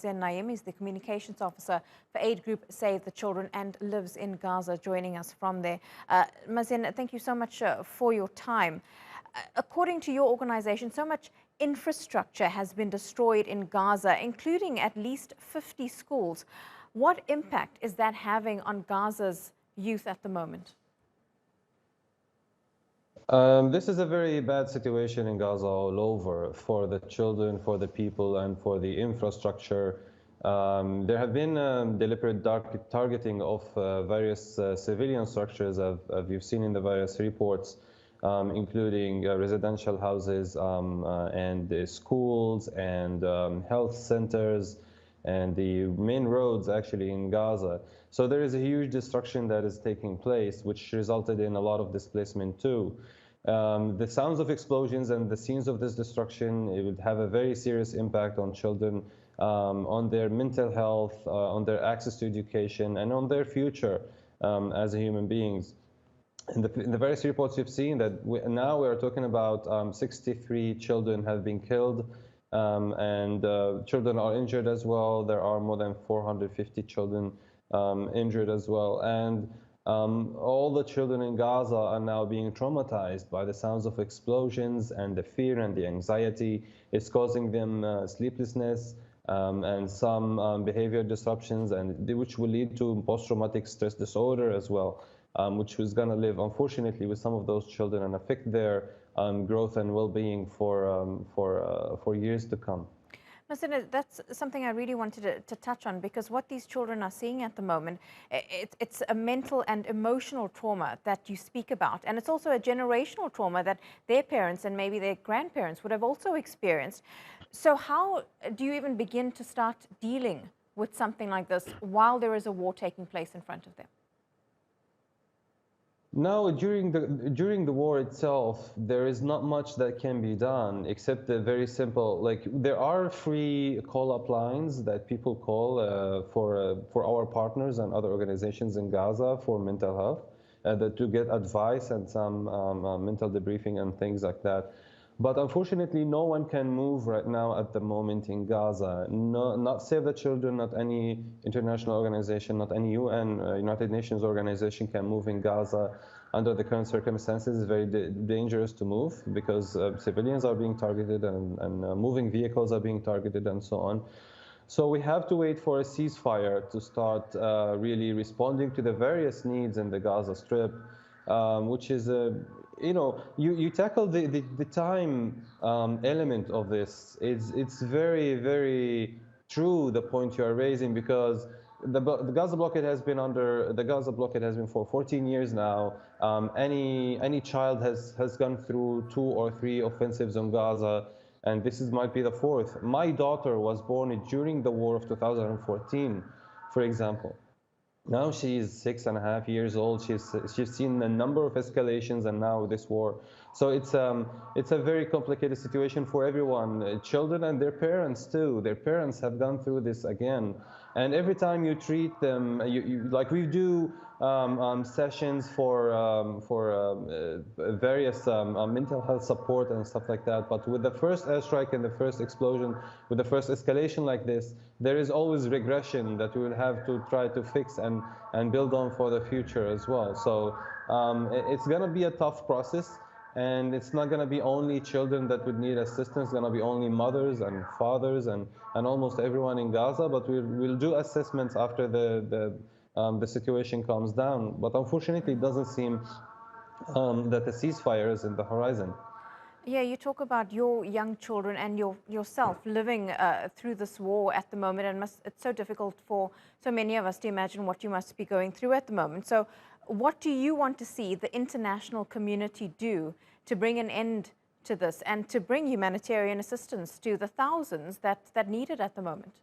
Naim is the communications officer for aid group Save the Children and lives in Gaza, joining us from there. Mazen, thank you so much for your time. According to your organization, so much infrastructure has been destroyed in Gaza, including at least 50 schools. What impact is that having on Gaza's youth at the moment? This is a very bad situation in Gaza all over for the children, for the people, and for the infrastructure. There have been deliberate targeting of various civilian structures, as you've seen in the various reports, including residential houses and schools and health centers and the main roads actually in Gaza. So there is a huge destruction that is taking place, which resulted in a lot of displacement too. The sounds of explosions and the scenes of this destruction, it would have a very serious impact on children, on their mental health, on their access to education, and on their future as human beings. In the various reports you've seen that now we are talking about 63 children have been killed, and children are injured as well. There are more than 450 children injured as well. And all the children in Gaza are now being traumatized by the sounds of explosions, and the fear and the anxiety. It's causing them sleeplessness and some behavior disruptions, and which will lead to post-traumatic stress disorder as well, which is going to live, unfortunately, with some of those children and affect their growth and well-being for years to come. Mazen, that's something I really wanted to touch on, because what these children are seeing at the moment, it's a mental and emotional trauma that you speak about. And it's also a generational trauma that their parents and maybe their grandparents would have also experienced. So how do you even begin to start dealing with something like this while there is a war taking place in front of them? No, during the war itself, there is not much that can be done except the very simple, like there are free call-up lines that people call for our partners and other organizations in Gaza for mental health, to get advice and some mental debriefing and things like that. But unfortunately, no one can move right now at the moment in Gaza. No, not Save the Children, not any international organization, not any UN, United Nations organization can move in Gaza under the current circumstances. It's very dangerous to move because civilians are being targeted and moving vehicles are being targeted and so on. So we have to wait for a ceasefire to start really responding to the various needs in the Gaza Strip, which is you tackle the time element of this. It's very, very true, the point you are raising, because the Gaza blockade has been for 14 years now. Any child has gone through 2 or 3 offensives on Gaza, and this might be the 4th. My daughter was born during the war of 2014, for example. Now she's 6.5 years old. She's seen a number of escalations, and now this war. So it's a very complicated situation for everyone, children and their parents too. Their parents have gone through this again, and every time you treat them, like we do sessions for various mental health support and stuff like that. But with the first airstrike and the first explosion, with the first escalation like this, there is always regression that we will have to try to fix and build on for the future as well. So it's going to be a tough process, and it's not going to be only children that would need assistance. It's going to be only mothers and fathers and almost everyone in Gaza. But we'll do assessments after the situation calms down. But unfortunately, it doesn't seem that the ceasefire is in the horizon. Yeah, you talk about your young children and yourself living through this war at the moment, and it's so difficult for so many of us to imagine what you must be going through at the moment. So what do you want to see the international community do to bring an end to this and to bring humanitarian assistance to the thousands that need it at the moment?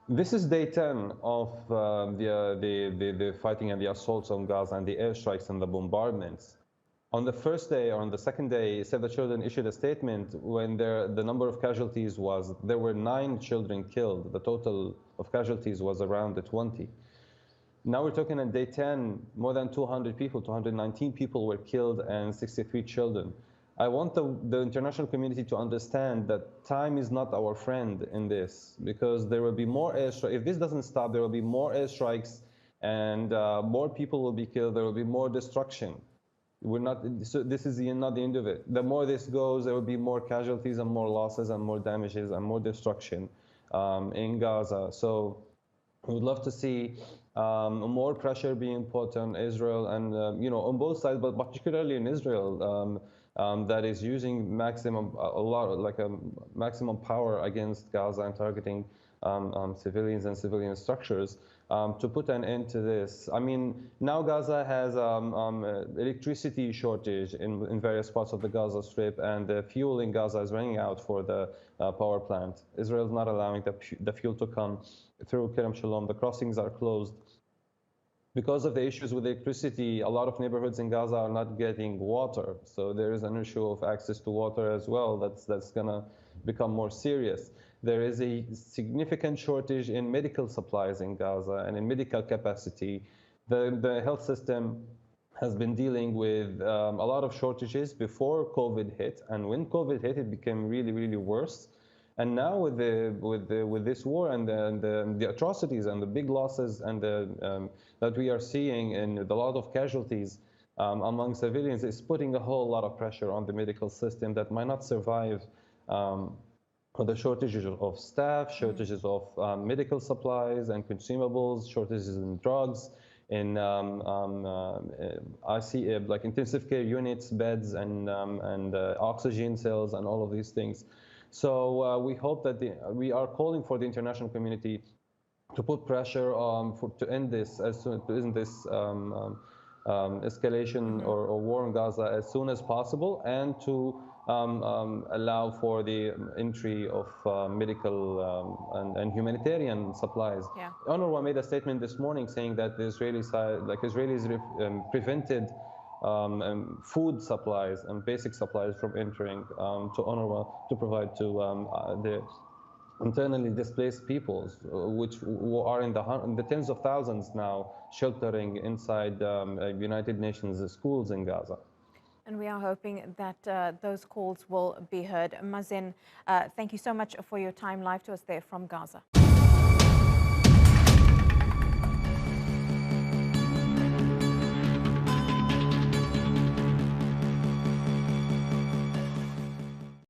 This is day 10 of the fighting and the assaults on Gaza and the airstrikes and the bombardments. On the first day or on the second day, Save the Children issued a statement when the number of casualties there were 9 children killed. The total of casualties was around 20. Now we're talking on day 10, more than 200 people, 219 people were killed and 63 children. I want the international community to understand that time is not our friend in this, because there will be more airstrikes. If this doesn't stop, there will be more airstrikes, and more people will be killed. There will be more destruction. We're not. So this is not the end of it. The more this goes, there will be more casualties and more losses and more damages and more destruction in Gaza. So we would love to see more pressure being put on Israel, and on both sides, but particularly in Israel, that is using maximum power against Gaza and targeting civilians and civilian structures to put an end to this. I mean, now Gaza has electricity shortage in various parts of the Gaza Strip, and the fuel in Gaza is running out for the power plant. Israel is not allowing the fuel to come through Kerem Shalom. The crossings are closed. Because of the issues with electricity, a lot of neighborhoods in Gaza are not getting water. So there is an issue of access to water as well that's going to become more serious. There is a significant shortage in medical supplies in Gaza and in medical capacity. The health system has been dealing with a lot of shortages before COVID hit. And when COVID hit, it became really, really worse. And now with this war and the atrocities and the big losses and that we are seeing and a lot of casualties among civilians, is putting a whole lot of pressure on the medical system that might not survive the shortages of staff, shortages of medical supplies and consumables, shortages in drugs, in like intensive care units, beds, and oxygen cells, and all of these things. So we hope that we are calling for the international community to put pressure to end this escalation or war in Gaza as soon as possible, and to allow for the entry of medical and humanitarian supplies. Yeah. UNRWA made a statement this morning saying that the Israelis prevented food supplies and basic supplies from entering to UNRWA to provide to the internally displaced peoples, which are in the tens of thousands now sheltering inside United Nations schools in Gaza. And we are hoping that those calls will be heard. Mazen, thank you so much for your time live to us there from Gaza.